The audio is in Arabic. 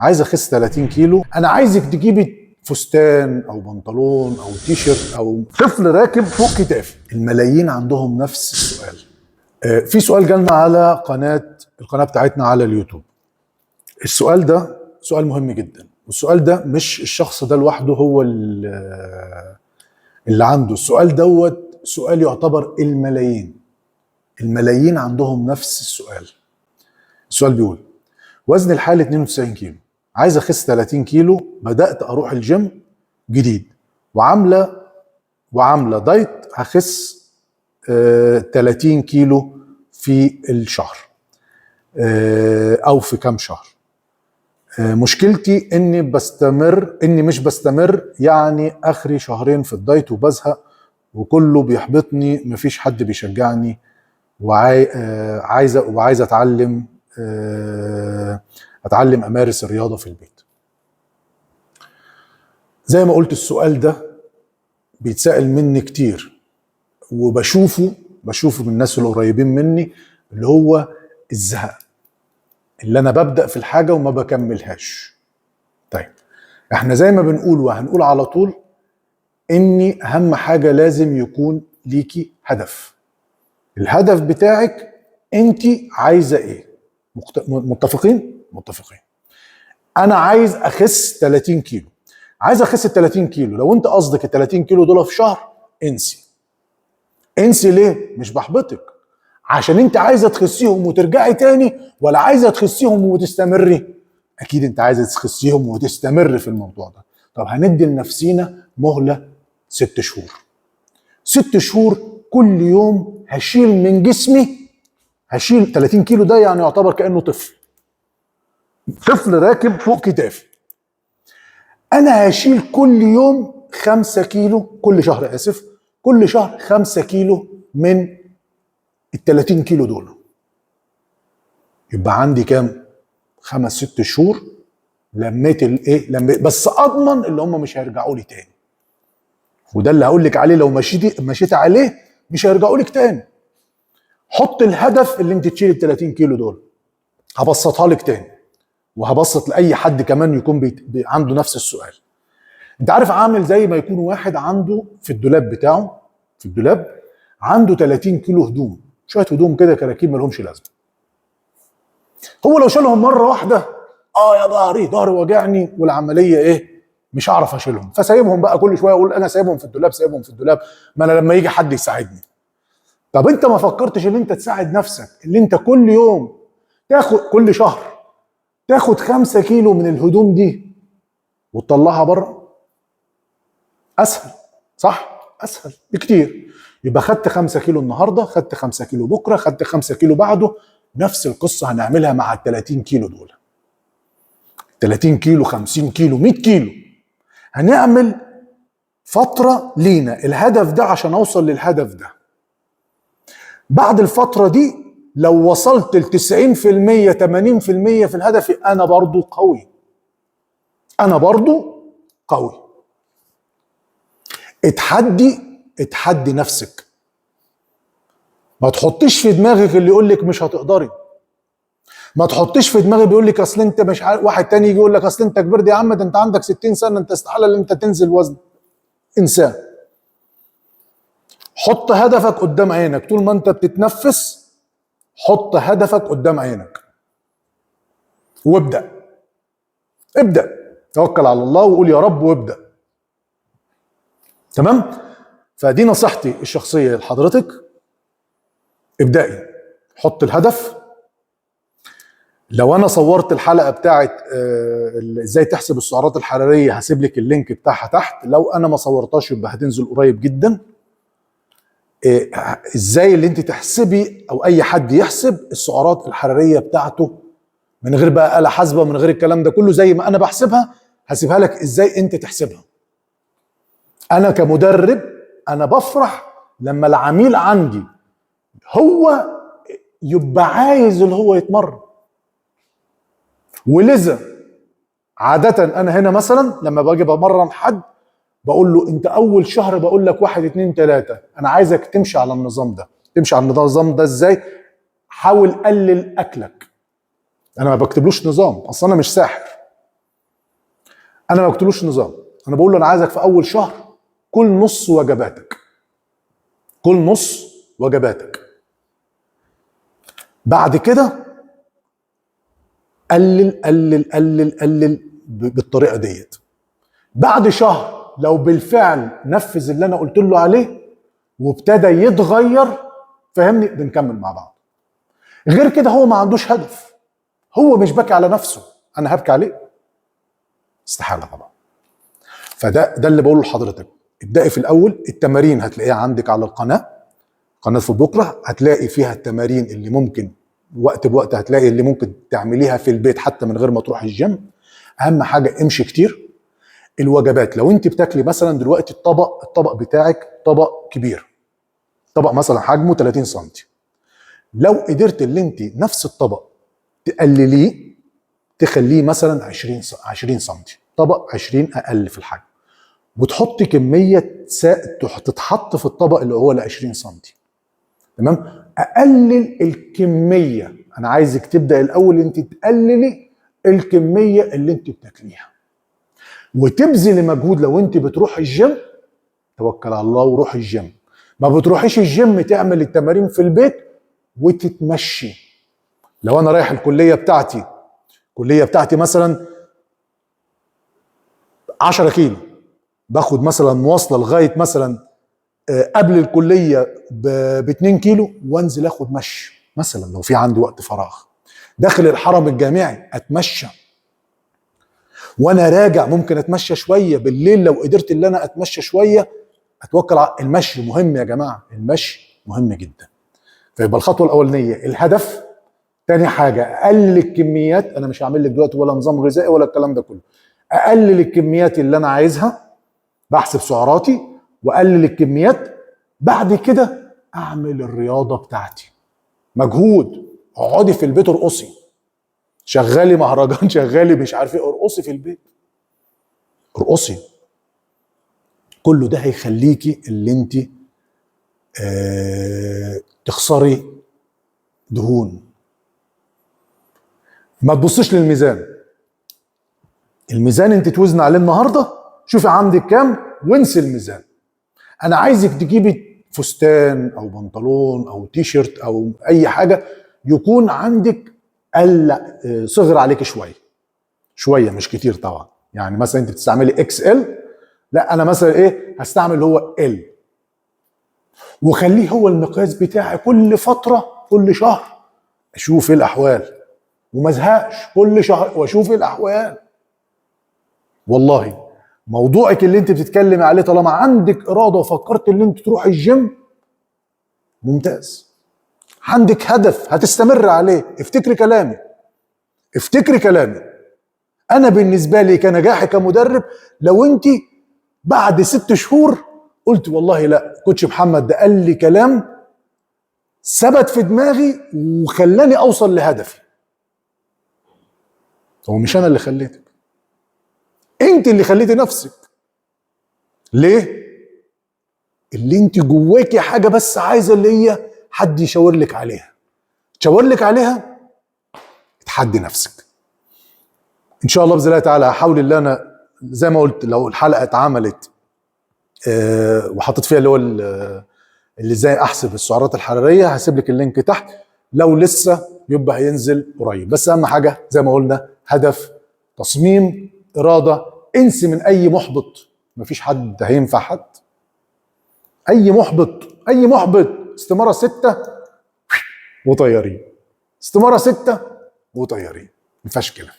عايز اخس 30 كيلو. انا عايزك تجيبي فستان او بنطلون او تيشيرت او طفل راكب فوق كتافي. الملايين عندهم نفس السؤال. في سؤال جالنا على القناه بتاعتنا على اليوتيوب. السؤال ده سؤال مهم جدا، والسؤال ده مش الشخص ده لوحده هو اللي عنده السؤال دوت، سؤال يعتبر الملايين عندهم نفس السؤال. السؤال بيقول: وزن الحالي 92 كيلو، عايز اخس 30 كيلو، بدأت اروح الجيم جديد وعامله دايت هخس 30 كيلو في الشهر او في كام شهر. مشكلتي اني مش بستمر، يعني اخري شهرين في الدايت وبزهق وكله بيحبطني، مفيش حد بيشجعني، وعايز اتعلم امارس الرياضه في البيت. زي ما قلت السؤال ده بيتسأل مني كتير، وبشوفه من الناس القريبين مني، اللي هو الزهق، اللي انا ببدأ في الحاجه وما بكملهاش. طيب احنا زي ما بنقول وهنقول على طول، اني اهم حاجه لازم يكون ليكي هدف. الهدف بتاعك انت عايزه ايه؟ متفقين؟ انا عايز اخس 30 كيلو. عايز اخس 30 كيلو. لو انت قصدك ال 30 كيلو دول في شهر، انسي ليه؟ مش بحبطك، عشان انت عايزه تخسيهم وترجعي تاني، ولا عايزه تخسيهم وتستمري؟ اكيد انت عايزه تخسيهم وتستمر في الموضوع ده. طب هندي لنفسينا مهله 6 شهور. 6 شهور كل يوم هشيل من جسمي، هشيل 30 كيلو. ده يعني يعتبر كأنه طفل راكب فوق كتافي. انا هشيل كل يوم 5 كيلو، كل شهر كل شهر 5 كيلو من ال 30 كيلو دول. يبقى عندي كام؟ 5-6 شهور لميت بس اضمن اللي هم مش هيرجعوا لي تاني. وده اللي هقول لك عليه، لو مشيت عليه مش هيرجعوا لك تاني. حط الهدف اللي انت تشيل ال 30 كيلو دول. هبسطها لك تاني، وهبسط لاي حد كمان يكون عنده نفس السؤال. انت عارف، عامل زي ما يكون واحد عنده في الدولاب بتاعه، عنده 30 كيلو هدوم، شويه هدوم كده كراكيب مالهمش لازمه. هو لو شالهم مره واحده، يا ظهري وجعني والعمليه مش هعرف اشيلهم، فسايبهم بقى كل شويه اقول انا سايبهم في الدولاب، ما انا لما يجي حد يساعدني. طب انت ما فكرتش ان انت تساعد نفسك، اللي انت كل يوم كل شهر تاخد 5 كيلو من الهدوم دي وتطلعها بره؟ اسهل، صح؟ اسهل بكتير. يبقى خدت 5 كيلو النهارده، خدت 5 كيلو بكره، خدت 5 كيلو بعده. نفس القصه هنعملها مع ال 30 كيلو دول. 30 كيلو، 50 كيلو، 100 كيلو. هنعمل فتره لينا الهدف ده عشان اوصل للهدف ده. بعد الفتره دي لو وصلت ل 90% 80% في الهدف، انا برضو قوي. اتحدي نفسك. ما تحطيش في دماغك اللي يقول لك مش هتقدري. ما تحطيش في دماغك بيقول لك اصل انت مش عارف، واحد تاني يجي يقول لك اصل انت كبرت يا عم، ده انت عندك 60 سنه، انت استحاله ان انت تنزل وزن. انسان. حط هدفك قدام عينك طول ما انت بتتنفس. حط هدفك قدام عينك وابدأ. توكل على الله وقول يا رب وابدأ. تمام؟ فدي نصيحتي الشخصية لحضرتك. ابدأي، حط الهدف. لو انا صورت الحلقة بتاعت ازاي تحسب السعرات الحرارية، هسيب لك اللينك بتاعها تحت. لو انا ما صورتهاش يبقى هتنزل قريب جدا. ازاي اللي انت تحسبي او اي حد يحسب السعرات الحرارية بتاعته من غير بقى آلة حاسبة، من غير الكلام ده كله، زي ما انا بحسبها هسيبها لك ازاي انت تحسبها. انا كمدرب انا بفرح لما العميل عندي هو يبقى عايز اللي هو يتمرن. ولذا عادة انا هنا مثلا لما باجي بمرن حد بقول له انت اول شهر بقول لك 1 2 3، انا عايزك تمشي على النظام ده. تمشي على النظام ده ازاي؟ حاول قلل اكلك. انا ما بكتبلوش نظام، اصلا انا مش ساحر. انا ما قلتلوش نظام، انا بقول له انا عايزك في اول شهر كل نص وجباتك، كل نص وجباتك. بعد كده قلل قلل قلل قلل بالطريقه ديت. بعد شهر لو بالفعل نفذ اللي انا قلت له عليه وابتدى يتغير، فهمني، بنكمل مع بعض. غير كده هو ما عندوش هدف، هو مش باكي على نفسه، انا هبكي عليه؟ استحاله طبعا. فده اللي بقوله لحضرتك. ابدأي في الاول، التمارين هتلاقيها عندك على قناه في بكره، هتلاقي فيها التمارين اللي ممكن وقت بوقت هتلاقي اللي ممكن تعمليها في البيت حتى من غير ما تروحي الجيم. اهم حاجه امشي كتير. الوجبات، لو انت بتاكلي مثلا دلوقتي الطبق بتاعك طبق كبير، طبق مثلا حجمه 30 سم، لو قدرت اللي انت نفس الطبق تقلليه تخليه مثلا 20 سم، طبق 20 اقل في الحجم، وتحطي كميه تتحط في الطبق اللي هو ال 20 سم. تمام؟ اقلل الكميه، انا عايزك تبدا الاول انت تقللي الكميه اللي انت بتاكليها، وتبذلي مجهود. لو انت بتروح الجيم توكل على الله وروح الجيم، ما بتروحيش الجيم تعمل التمارين في البيت وتتمشي. لو انا رايح الكليه بتاعتي مثلا 10 كيلو، باخد مثلا مواصله لغايه مثلا قبل الكليه ب 2 كيلو وانزل اخد مشي مثلا لو في عندي وقت فراغ. داخل الحرم الجامعي اتمشى، وانا راجع ممكن اتمشى شويه. بالليل لو قدرت ان انا اتمشى شويه اتوكل على المشي. مهم يا جماعه، المشي مهم جدا. فيبقى الخطوه الاولانيه الهدف. تاني حاجه اقلل الكميات، انا مش هعمل لك دلوقتي ولا نظام غذائي ولا الكلام ده كله. اقلل الكميات اللي انا عايزها، بحسب سعراتي واقلل الكميات. بعد كده اعمل الرياضه بتاعتي، مجهود. اقعدي في البيت ارقصي، شغالي مهرجان، شغالي مش عارف ايه، ارقصي في البيت، ارقصي. كله ده هيخليكي اللي انت تخسري دهون. ما تبصيش للميزان، الميزان انت توزن عليه النهارده، شوفي عندك كام وانسي الميزان. انا عايزك تجيبي فستان او بنطلون او تيشيرت او اي حاجه يكون عندك صغر عليك شويه مش كتير طبعا. يعني مثلا انت بتستعملي اكس ال، لا انا مثلا هستعمل اللي هو ال، وخليه هو المقياس بتاعي. كل فتره كل شهر اشوف ايه الاحوال، وما ازهقش كل شهر واشوف ايه الاحوال. والله موضوعك اللي انت بتتكلمي عليه طالما عندك اراده وفكرت ان انت تروح الجيم ممتاز، عندك هدف هتستمر عليه. افتكري كلامي. انا بالنسبه لي كنجاحي كمدرب، لو انت بعد 6 شهور قلت والله لا كوتش محمد ده قال لي كلام ثبت في دماغي وخلاني اوصل لهدفي. هو مش انا اللي خليتك، انت اللي خليتي نفسك. ليه؟ اللي انت جواكي حاجه بس عايزه اللي هي حد يشاور لك عليها، تحدي نفسك. ان شاء الله باذن الله تعالى هحاول ان انا زي ما قلت لو الحلقه اتعملت وحطيت فيها اللي هو اللي ازاي احسب السعرات الحراريه، هسيب لك اللينك تحت. لو لسه يبقى هينزل قريب. بس اهم حاجه زي ما قلنا هدف، تصميم، اراده. انسي من اي محبط، مفيش حد هينفع حد. اي محبط استماره 6 وطيارين، استماره 6 وطيارين، مفيهاش كده.